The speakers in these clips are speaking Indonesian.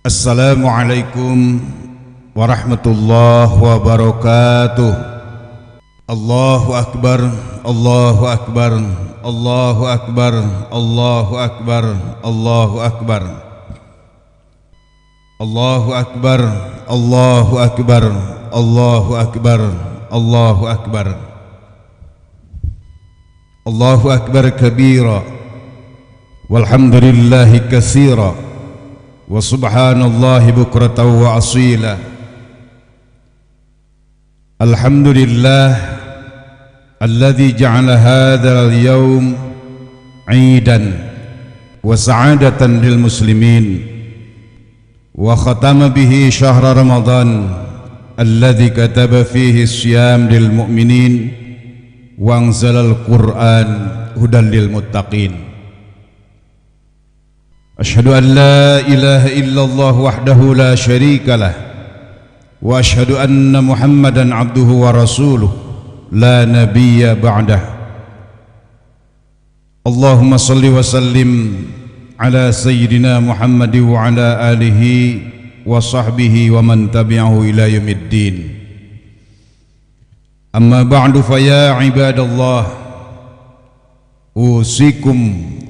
Assalamualaikum warahmatullahi wabarakatuh. Allahu akbar, Allahu akbar, Allahu akbar, Allahu akbar, Allahu akbar, Allahu akbar, Allahu akbar, Allahu akbar, Allahu akbar, Allahu akbar kabira, walhamdulillahi katsira, wa subhanallahi bukratan wa asila. Alhamdulillah alladzi ja'ala hadzal yawm 'iidan wa sa'adatan lil muslimin wa khatama bihi syahra Ramadan alladzi kataba fihi as-siyam lil mu'minin wa anzalal Qur'an hudan lil muttaqin. Asyhadu an la ilaha illallah wahdahu la syarika lah wa asyhadu anna Muhammadan abduhu wa rasuluh la nabiyya ba'dah. Allahumma salli wa sallim ala sayyidina Muhammad wa ala alihi wa sahbihi wa man tabi'ahu ila yaumiddin. Amma ba'du fa ya ibadallah, usikum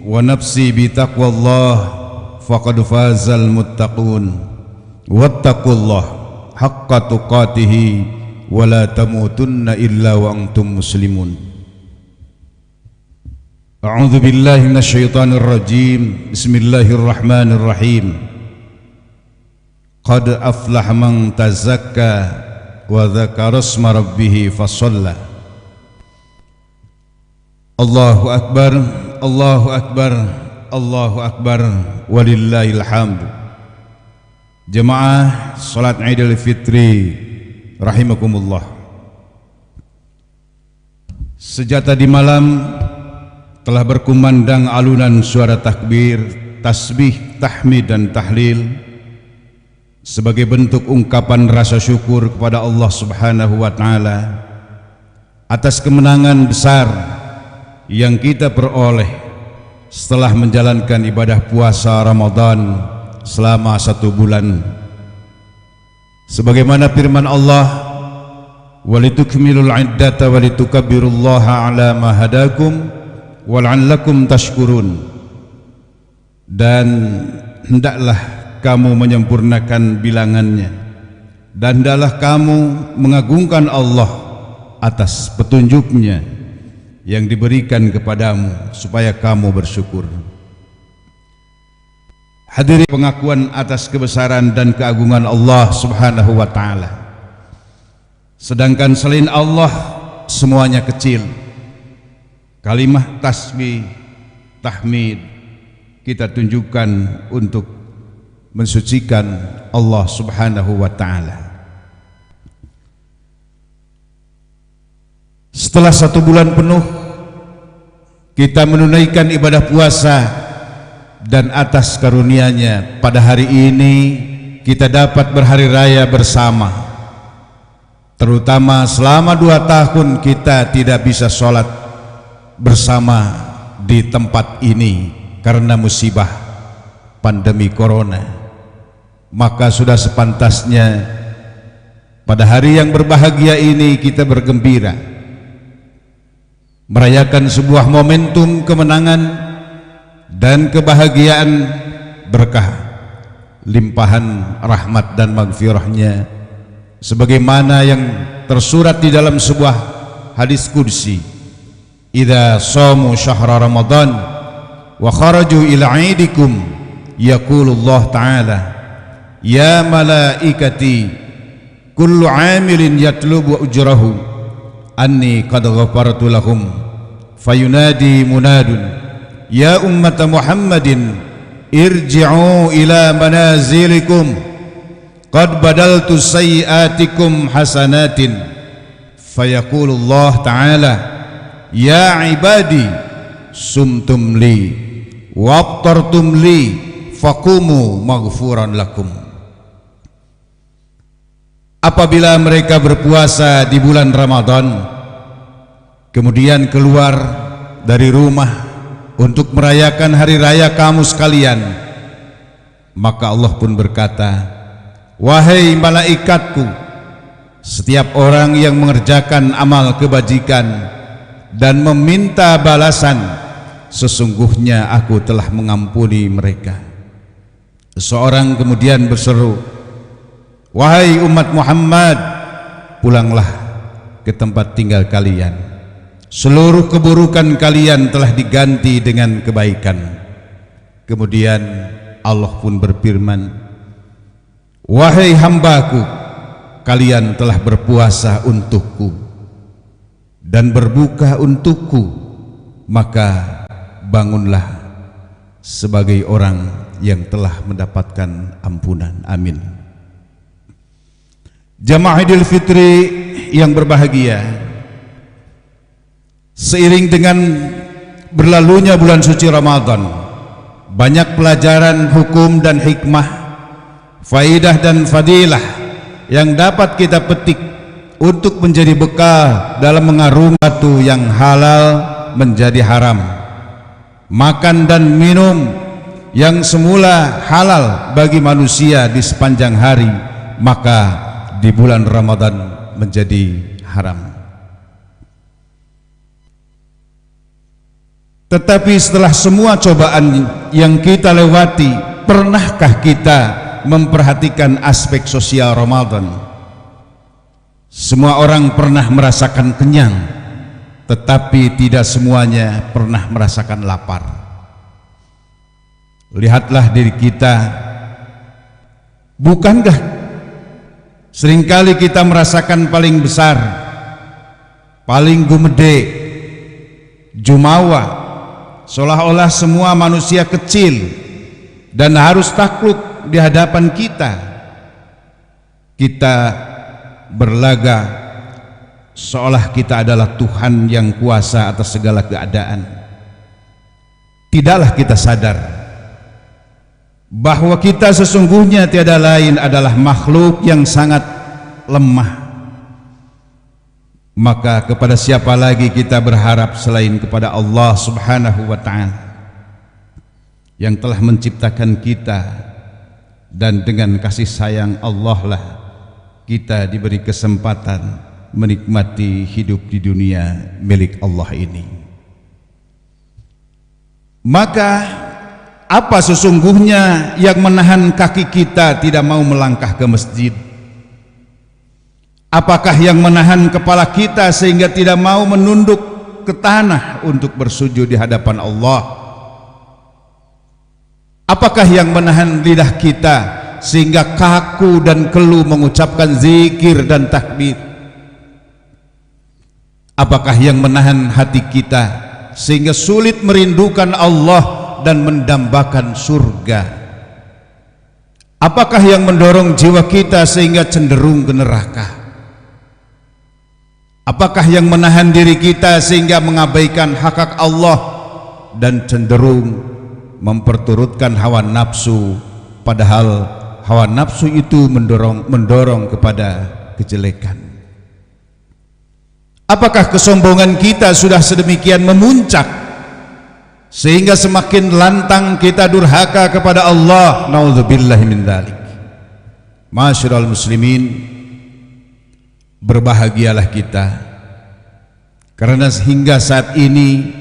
wa nafsi bi taqwallah faqad fazal muttaqun wattaqullah haqqa tuqatih wa la tamutunna illa wa antum muslimun. A'udzu billahi minasyaitonir rajim. Bismillahirrahmanirrahim. Qad aflaha man tazakka wa dzakara isma rabbih fasalla. Allahu akbar, Allahu akbar, Allahu akbar, walillahil hamd. Jemaah salat Idul Fitri rahimakumullah. Sejak tadi malam telah berkumandang alunan suara takbir, tasbih, tahmid dan tahlil sebagai bentuk ungkapan rasa syukur kepada Allah Subhanahu wa taala atas kemenangan besar yang kita peroleh setelah menjalankan ibadah puasa Ramadan selama 1 bulan. Sebagaimana firman Allah, walitukmilul iddata walitukabbirullaha ala ma hadakum wal'allakum tashkurun. Dan hendaklah kamu menyempurnakan bilangannya, dan hendaklah kamu mengagungkan Allah atas petunjuknya yang diberikan kepadamu supaya kamu bersyukur. Hadirin, pengakuan atas kebesaran dan keagungan Allah Subhanahu wa taala. Sedangkan selain Allah semuanya kecil. Kalimah tasbih, tahmid kita tunjukkan untuk mensucikan Allah Subhanahu wa taala. Setelah 1 bulan penuh kita menunaikan ibadah puasa, dan atas karunia-Nya pada hari ini kita dapat berhari raya bersama. Terutama selama 2 tahun kita tidak bisa sholat bersama di tempat ini karena musibah pandemi corona. Maka sudah sepantasnya pada hari yang berbahagia ini kita bergembira, merayakan sebuah momentum kemenangan dan kebahagiaan berkah limpahan rahmat dan maghfirahnya, sebagaimana yang tersurat di dalam sebuah hadis qudsi, idza shamu syahra ramadan wa kharaju ila aidikum yaqulullah ta'ala ya malaikati kullu amilin yatlubu ujrahu anni qad ghafartu lahum fayunadi munadun ya ummata Muhammadin irji'u ila manazilikum qad badaltu sayyiatikum hasanatin fayaqulullah ta'ala ya ibadi sumtum li waftartum li faqumu maghfuran lakum. Apabila mereka berpuasa di bulan Ramadan, kemudian keluar dari rumah untuk merayakan hari raya kamu sekalian, Maka Allah pun berkata, wahai malaikatku, setiap orang yang mengerjakan amal kebajikan dan meminta balasan, sesungguhnya aku telah mengampuni mereka. Seorang kemudian berseru, wahai umat Muhammad, pulanglah ke tempat tinggal kalian. Seluruh keburukan kalian telah diganti dengan kebaikan. Kemudian Allah pun berfirman, wahai hambaku, kalian telah berpuasa untukku dan berbuka untukku, maka bangunlah sebagai orang yang telah mendapatkan ampunan. Amin. Jamaah Idul Fitri yang berbahagia, seiring dengan berlalunya bulan suci Ramadan, banyak pelajaran hukum dan hikmah, faidah dan fadilah yang dapat kita petik untuk menjadi bekal dalam mengarungi sesuatu yang halal menjadi haram. Makan dan minum yang semula halal bagi manusia di sepanjang hari, maka di bulan Ramadan menjadi haram. Tetapi setelah semua cobaan yang kita lewati, pernahkah kita memperhatikan aspek sosial Ramadan? Semua orang pernah merasakan kenyang, tetapi tidak semuanya pernah merasakan lapar. Lihatlah diri kita, bukankah seringkali kita merasakan paling besar, paling gumede, jumawa, seolah-olah semua manusia kecil dan harus takluk di hadapan kita. Kita berlaga seolah kita adalah Tuhan yang kuasa atas segala keadaan. Tidaklah kita sadar bahwa kita sesungguhnya tiada lain adalah makhluk yang sangat lemah. Maka kepada siapa lagi kita berharap selain kepada Allah Subhanahu wa ta'ala yang telah menciptakan kita, dan dengan kasih sayang Allah lah kita diberi kesempatan menikmati hidup di dunia milik Allah ini. Maka apa sesungguhnya yang menahan kaki kita tidak mau melangkah ke masjid? Apakah yang menahan kepala kita sehingga tidak mau menunduk ke tanah untuk bersujud di hadapan Allah? Apakah yang menahan lidah kita sehingga kaku dan keluh mengucapkan zikir dan takbir? Apakah yang menahan hati kita sehingga sulit merindukan Allah dan mendambakan surga? Apakah yang mendorong jiwa kita sehingga cenderung ke neraka? Apakah yang menahan diri kita sehingga mengabaikan hak Allah dan cenderung memperturutkan hawa nafsu, padahal hawa nafsu itu mendorong kepada kejelekan? Apakah kesombongan kita sudah sedemikian memuncak sehingga semakin lantang kita durhaka kepada Allah? Nauzubillahi min dzalik. Ma'asyiral muslimin, berbahagialah kita karena hingga saat ini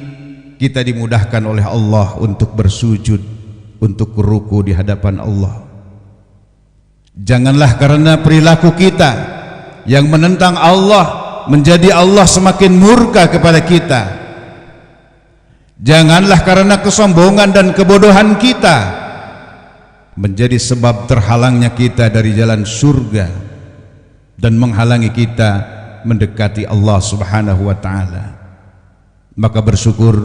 kita dimudahkan oleh Allah untuk bersujud, untuk ruku di hadapan Allah. Janganlah karena perilaku kita yang menentang Allah menjadi Allah semakin murka kepada kita. Janganlah karena kesombongan dan kebodohan kita menjadi sebab terhalangnya kita dari jalan surga dan menghalangi kita mendekati Allah Subhanahu wa ta'ala. Maka bersyukur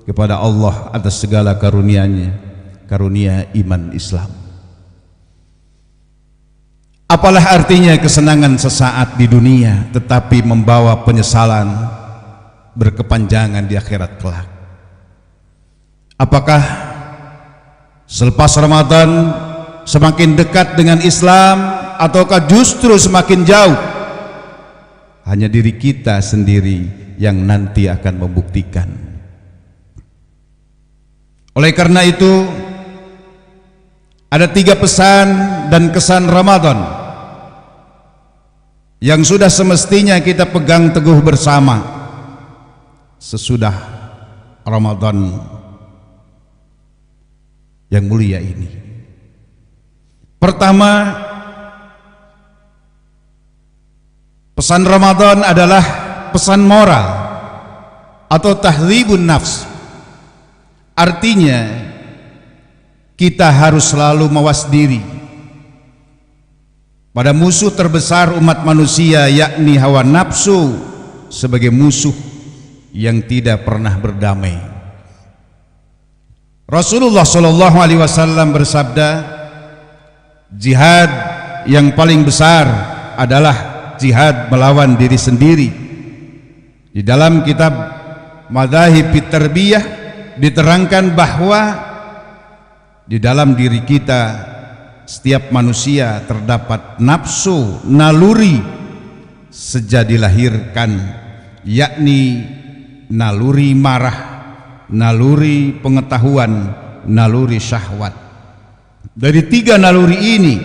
kepada Allah atas segala karunia-Nya, karunia iman Islam. Apalah artinya kesenangan sesaat di dunia tetapi membawa penyesalan berkepanjangan di akhirat kelak? Apakah selepas Ramadan semakin dekat dengan Islam ataukah justru semakin jauh? Hanya diri kita sendiri yang nanti akan membuktikan. Oleh karena itu, Ada 3 pesan dan kesan Ramadan yang sudah semestinya kita pegang teguh bersama sesudah Ramadan yang mulia ini. Pertama, pesan Ramadan adalah pesan moral atau tahdzibun nafs. Artinya kita harus selalu mawas diri pada musuh terbesar umat manusia, yakni hawa nafsu, sebagai musuh yang tidak pernah berdamai. Rasulullah SAW bersabda, jihad yang paling besar adalah jihad melawan diri sendiri. Di dalam kitab Madzahib Tarbiyah diterangkan bahwa di dalam diri kita, setiap manusia terdapat nafsu, naluri sejak dilahirkan, yakni naluri marah, naluri pengetahuan, naluri syahwat. Dari 3 naluri ini,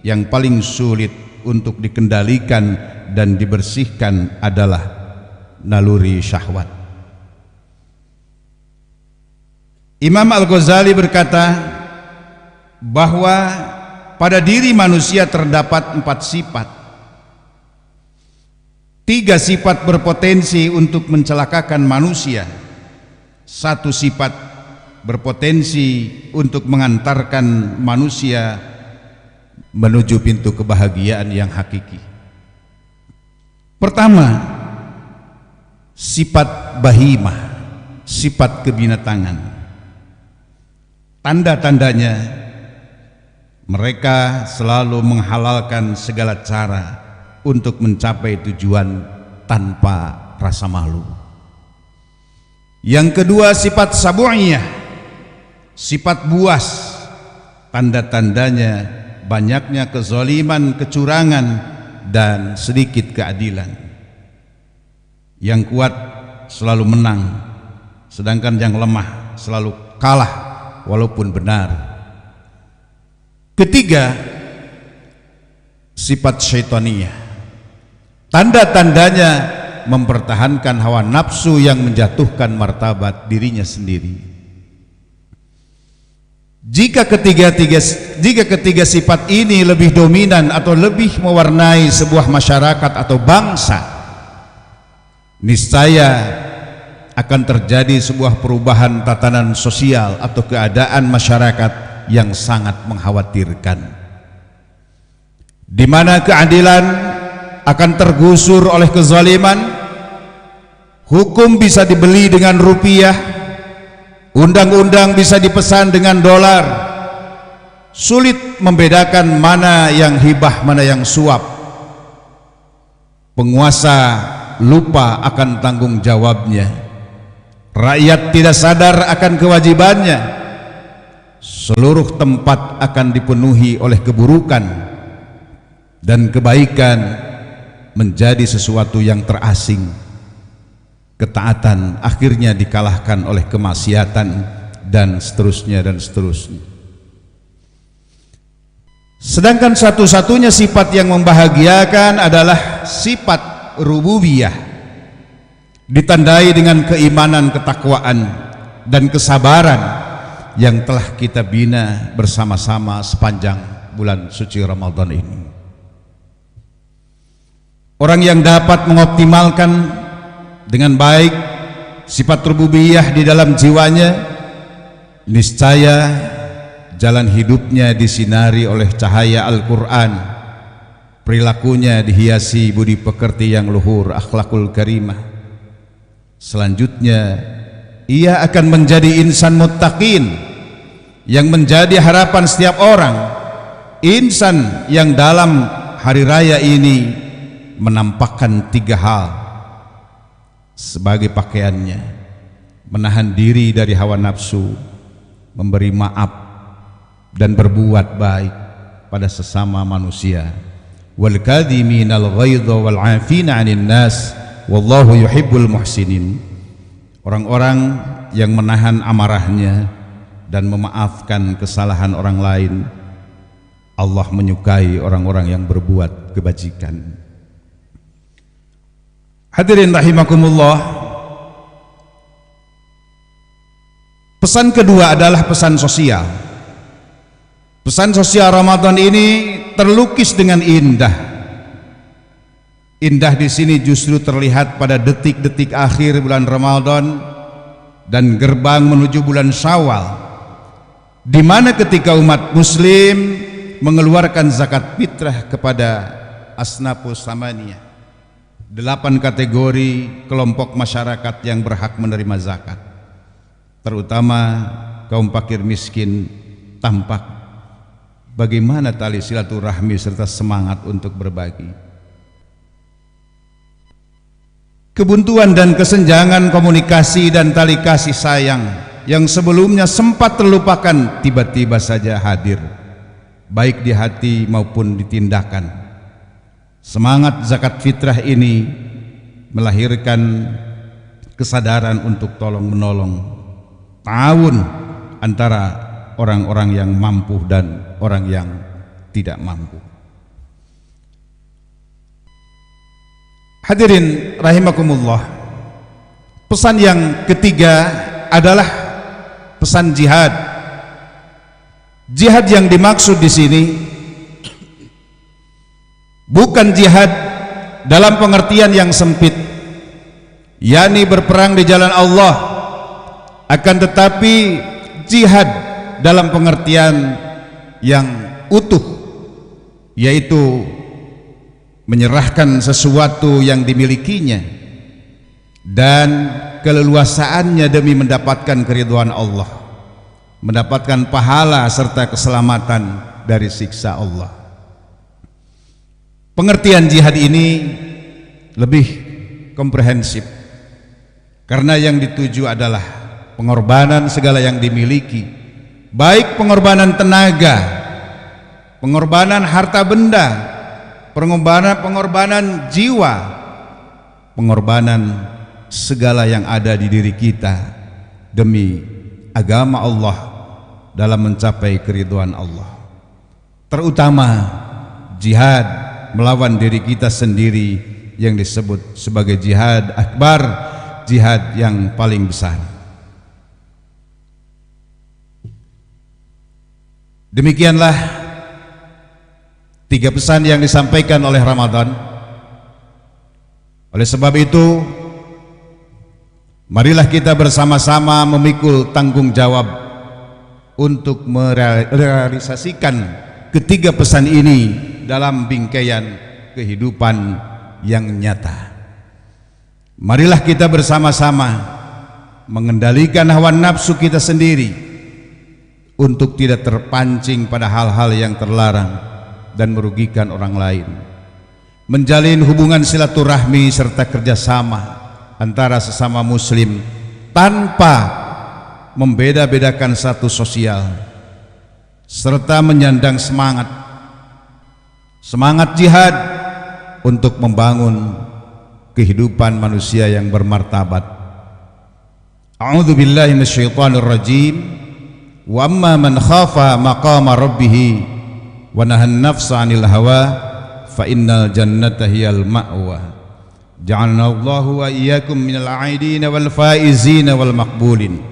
yang paling sulit untuk dikendalikan dan dibersihkan adalah naluri syahwat. Imam Al-Ghazali berkata bahwa pada diri manusia terdapat 4 sifat. 3 sifat berpotensi untuk mencelakakan manusia. 1 sifat berpotensi untuk mengantarkan manusia menuju pintu kebahagiaan yang hakiki. Pertama, sifat bahimah, sifat kebinatangan. Tanda-tandanya, mereka selalu menghalalkan segala cara untuk mencapai tujuan tanpa rasa malu. Yang kedua, sifat sabu'iyah, sifat buas. Tanda-tandanya banyaknya kezaliman, kecurangan, dan sedikit keadilan. Yang kuat selalu menang, sedangkan yang lemah selalu kalah walaupun benar. Ketiga, sifat syaitaniyah. Tanda-tandanya mempertahankan hawa nafsu yang menjatuhkan martabat dirinya sendiri. Jika ketiga sifat ini lebih dominan atau lebih mewarnai sebuah masyarakat atau bangsa, niscaya akan terjadi sebuah perubahan tatanan sosial atau keadaan masyarakat yang sangat mengkhawatirkan, di mana keadilan akan tergusur oleh kezaliman, hukum bisa dibeli dengan rupiah, undang-undang bisa dipesan dengan dolar, sulit membedakan mana yang hibah, mana yang suap. Penguasa lupa akan tanggung jawabnya. Rakyat tidak sadar akan kewajibannya. Seluruh tempat akan dipenuhi oleh keburukan, dan kebaikan menjadi sesuatu yang terasing. Ketaatan akhirnya dikalahkan oleh kemaksiatan, dan seterusnya dan seterusnya. Sedangkan satu-satunya sifat yang membahagiakan adalah sifat rububiyah, ditandai dengan keimanan, ketakwaan, dan kesabaran yang telah kita bina bersama-sama sepanjang bulan suci Ramadan ini. Orang yang dapat mengoptimalkan dengan baik sifat rububiyah di dalam jiwanya, niscaya jalan hidupnya disinari oleh cahaya Al-Quran, perilakunya dihiasi budi pekerti yang luhur, akhlakul karimah. Selanjutnya, ia akan menjadi insan muttaqin yang menjadi harapan setiap orang, insan yang dalam hari raya ini menampakkan 3 hal sebagai pakaiannya: menahan diri dari hawa nafsu, memberi maaf, dan berbuat baik pada sesama manusia. Wal kadhiminal ghaidha wal 'afina 'anil nas wallahu yuhibbul muhsinin. Orang-orang yang menahan amarahnya dan memaafkan kesalahan orang lain, Allah menyukai orang-orang yang berbuat kebajikan. Hadirin rahimakumullah, pesan kedua adalah pesan sosial. Pesan sosial Ramadan ini terlukis dengan indah. Indah di sini justru terlihat pada detik-detik akhir bulan Ramadan dan gerbang menuju bulan Syawal, di mana ketika umat muslim mengeluarkan zakat fitrah kepada asnafus samaniyah, 8 kategori kelompok masyarakat yang berhak menerima zakat, terutama kaum fakir miskin, tampak bagaimana tali silaturahmi serta semangat untuk berbagi. Kebuntuan dan kesenjangan komunikasi dan tali kasih sayang yang sebelumnya sempat terlupakan tiba-tiba saja hadir, baik di hati maupun di tindakan. Semangat zakat fitrah ini melahirkan kesadaran untuk tolong menolong, ta'awun antara orang-orang yang mampu dan orang yang tidak mampu. Hadirin rahimakumullah, pesan yang ketiga adalah pesan jihad. Jihad yang dimaksud di sini bukan jihad dalam pengertian yang sempit, yakni berperang di jalan Allah, akan tetapi jihad dalam pengertian yang utuh, yaitu menyerahkan sesuatu yang dimilikinya dan keleluasaannya demi mendapatkan keridhaan Allah, mendapatkan pahala serta keselamatan dari siksa Allah. Pengertian jihad ini lebih komprehensif karena yang dituju adalah pengorbanan segala yang dimiliki, baik pengorbanan tenaga, pengorbanan harta benda, pengorbanan jiwa, pengorbanan segala yang ada di diri kita demi agama Allah dalam mencapai keridhaan Allah, terutama jihad melawan diri kita sendiri yang disebut sebagai jihad akbar, jihad yang paling besar. Demikianlah 3 pesan yang disampaikan oleh Ramadan. Oleh sebab itu, marilah kita bersama-sama memikul tanggung jawab untuk merealisasikan ketiga pesan ini dalam bingkaian kehidupan yang nyata. Marilah kita bersama-sama mengendalikan hawa nafsu kita sendiri untuk tidak terpancing pada hal-hal yang terlarang dan merugikan orang lain, menjalin hubungan silaturahmi serta kerjasama antara sesama muslim tanpa membeda-bedakan status sosial, serta menyandang semangat jihad untuk membangun kehidupan manusia yang bermartabat. A'udzu billahi minasyaitonir rajim. Wa amma man khafa maqama rabbih wa nahan nafsa 'anil hawa fa innal jannata hiyal ma'wa. Ja'alna Allahu wa iyyakum minal 'aidin wal faizin wal maqbulin.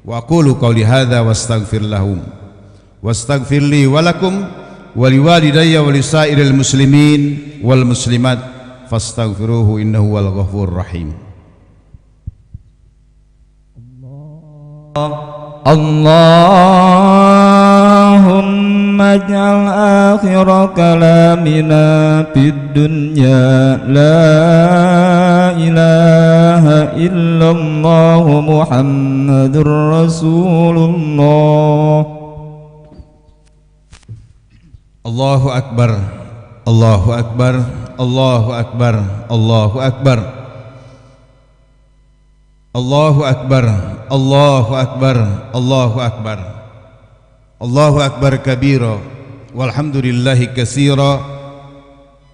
Wa aqulu qawli hadza wastaghfir lahum wastaghfir li wa lakum wa liwalidayya wa lisairil muslimin wal muslimat fastaghfiruhu innahu wal ghafurur rahim. Allahumma ij'al akhir kalamina fid dunya la ilaha illallah Muhammadur Rasulullah. Allahu akbar, Allahu akbar, Allahu akbar, Allahu akbar, Allahu akbar, Allahu akbar, Allahu akbar, Allahu akbar kabira, walhamdulillahi katsira,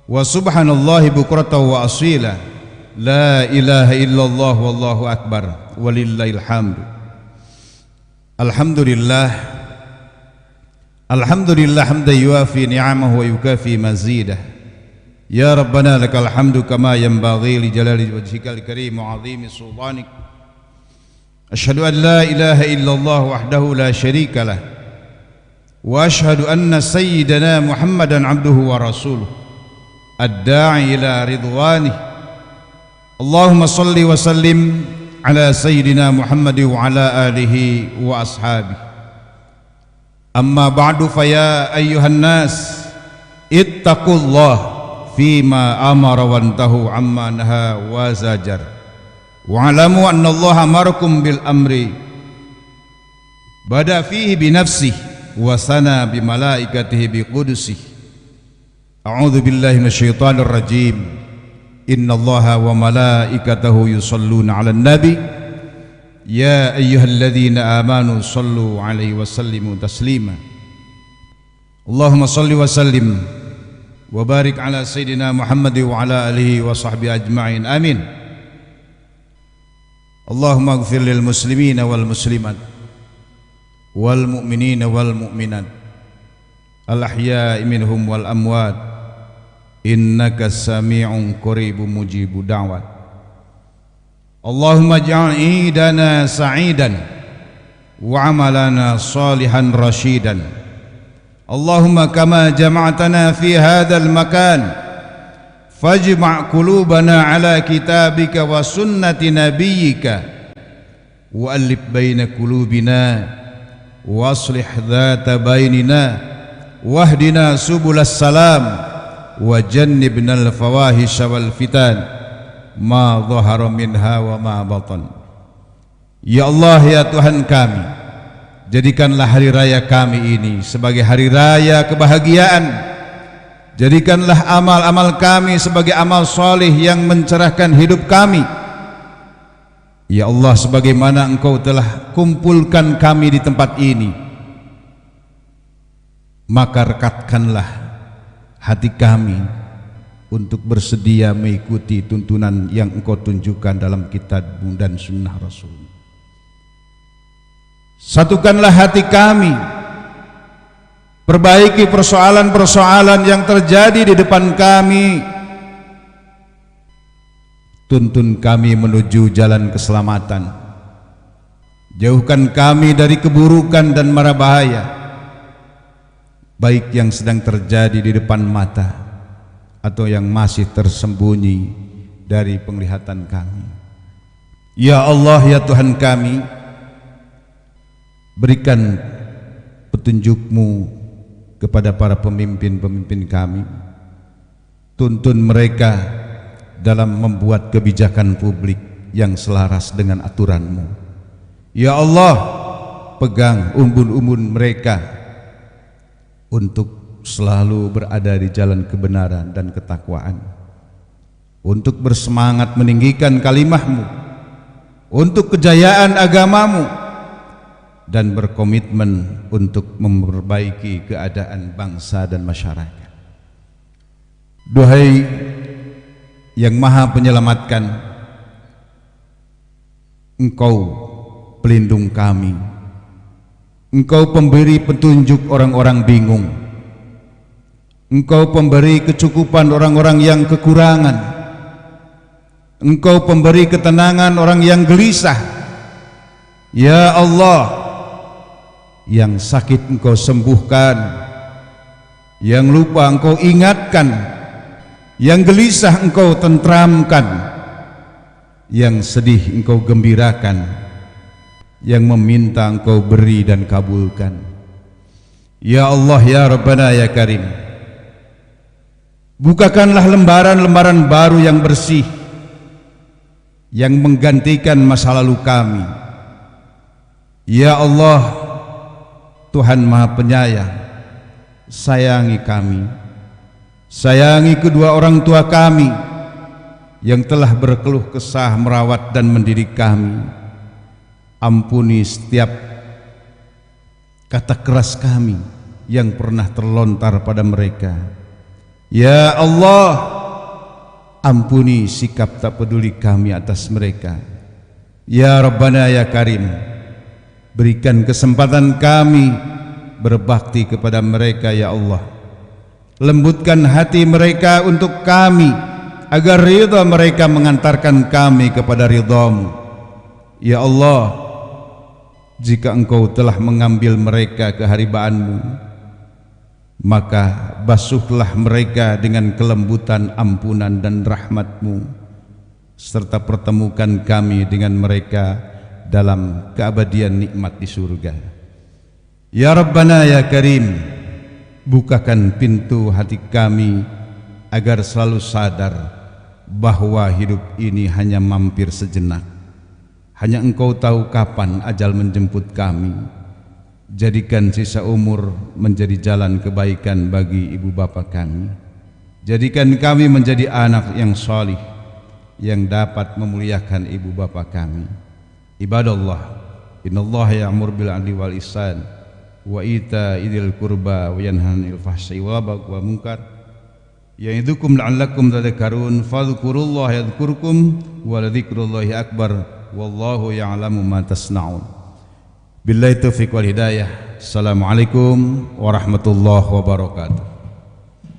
wa subhanallahi bukratan wa asila, la ilaha illallah wallahu akbar, walillahil hamd. Alhamdulillah, Alhamdulillah hamdan yuafi ni'amahu wa yukafi mazidah. Ya Rabbana lakal hamdu kama yanbaghi li jalali wajhikal karim wa 'azimi sultanik. Asyhadu an la ilaha illallah wahdahu la syarika lah. Wa asyhadu anna sayyidana Muhammadan 'abduhu wa rasuluh. Ad-da'i ila ridwanih. Allahumma salli wa sallim ala sayyidina Muhammad wa ala alihi wa ashabihi. Amma ba'du fa ya ayyuhan nas ittaqullah fima amara wa antahu amma naha wa zajar wa alamu anna Allah amarakum bil amri bada fihi bi nafsihi wa sana bi malaikatihi bi qudusihi. A'udzu billahi minasyaitonir rajim. Inna Allaha wa malaikatahu yusalluna 'alan nabi ya ayyuhalladzina amanu sallu 'alaihi wa sallimu taslima. Allahumma salli wa sallim wa barik ala sayyidina Muhammad wa ala alihi wa sahbihi ajma'in. Amin. Allahumma ighfir lil muslimina wal muslimat wal mu'minina wal mu'minat al ahya'i minhum wal amwat innaka sami'un qaribun mujibud da'wat. Allahumma ij'al idana sa'idan wa amalana salihan rasyidan. Allahumma kama jama'tana fi hadzal makan fajma' qulubana ala kitabika wa sunnati nabiyyika wa alif baina qulubina wa aslih dhata bainina wahdina subulas salam wa jannibnal fawahisha wal fitan ma dhahara minha wa ma batan. Ya Allah, ya Tuhan kami, jadikanlah hari raya kami ini sebagai hari raya kebahagiaan. Jadikanlah amal-amal kami sebagai amal soleh yang mencerahkan hidup kami. Ya Allah, sebagaimana Engkau telah kumpulkan kami di tempat ini, maka rekatkanlah hati kami untuk bersedia mengikuti tuntunan yang Engkau tunjukkan dalam kitab-Mu dan sunnah Rasul. Satukanlah hati kami, perbaiki persoalan-persoalan yang terjadi di depan kami, tuntun kami menuju jalan keselamatan, jauhkan kami dari keburukan dan mara bahaya, baik yang sedang terjadi di depan mata atau yang masih tersembunyi dari penglihatan kami. Ya Allah, ya Tuhan kami, berikan petunjuk-Mu kepada para pemimpin-pemimpin kami. Tuntun mereka dalam membuat kebijakan publik yang selaras dengan aturan-Mu. Ya Allah, pegang umbun-umbun mereka untuk selalu berada di jalan kebenaran dan ketakwaan, untuk bersemangat meninggikan kalimah-Mu, untuk kejayaan agama-Mu, dan berkomitmen untuk memperbaiki keadaan bangsa dan masyarakat. Duhai yang Maha Penyelamatkan, Engkau pelindung kami, Engkau pemberi petunjuk orang-orang bingung, Engkau pemberi kecukupan orang-orang yang kekurangan, Engkau pemberi ketenangan orang yang gelisah. Ya Allah, yang sakit Engkau sembuhkan, yang lupa Engkau ingatkan, yang gelisah Engkau tentramkan, yang sedih Engkau gembirakan, yang meminta Engkau beri dan kabulkan. Ya Allah, ya Rabbana, ya Karim, bukakanlah lembaran-lembaran baru yang bersih, yang menggantikan masa lalu kami. Ya Allah, Tuhan Maha Penyayang, sayangi kami, sayangi kedua orang tua kami yang telah berkeluh kesah merawat dan mendidik kami. Ampuni setiap kata keras kami yang pernah terlontar pada mereka. Ya Allah, ampuni sikap tak peduli kami atas mereka. Ya Rabbana, ya Karim, Berikan kesempatan kami berbakti kepada mereka ya Allah. Lembutkan hati mereka untuk kami, agar ridha mereka mengantarkan kami kepada ridha-Mu. Ya Allah, jika Engkau telah mengambil mereka ke haribaanmu, maka basuhlah mereka dengan kelembutan ampunan dan rahmat-Mu, serta pertemukan kami dengan mereka dalam keabadian nikmat di surga. Ya Rabbana ya Karim, bukakan pintu hati kami agar selalu sadar bahwa hidup ini hanya mampir sejenak. Hanya Engkau tahu kapan ajal menjemput kami. Jadikan sisa umur menjadi jalan kebaikan bagi ibu bapa kami. Jadikan kami menjadi anak yang salih, yang dapat memuliakan ibu bapa kami. Ibadallah, innallaha ya'mur bil 'adli wal ihsan wa ita'il qurba wa yanha 'anil fahsya'i wal munkar ya'idukum la'allakum tadhakkarun. Fadhkurullaha yadhkurkum wa ladhikrullahi akbar. Wallahu ya'lamu ma tasna'un. Billahi taufiq wal hidayah. Assalamualaikum warahmatullahi wabarakatuh.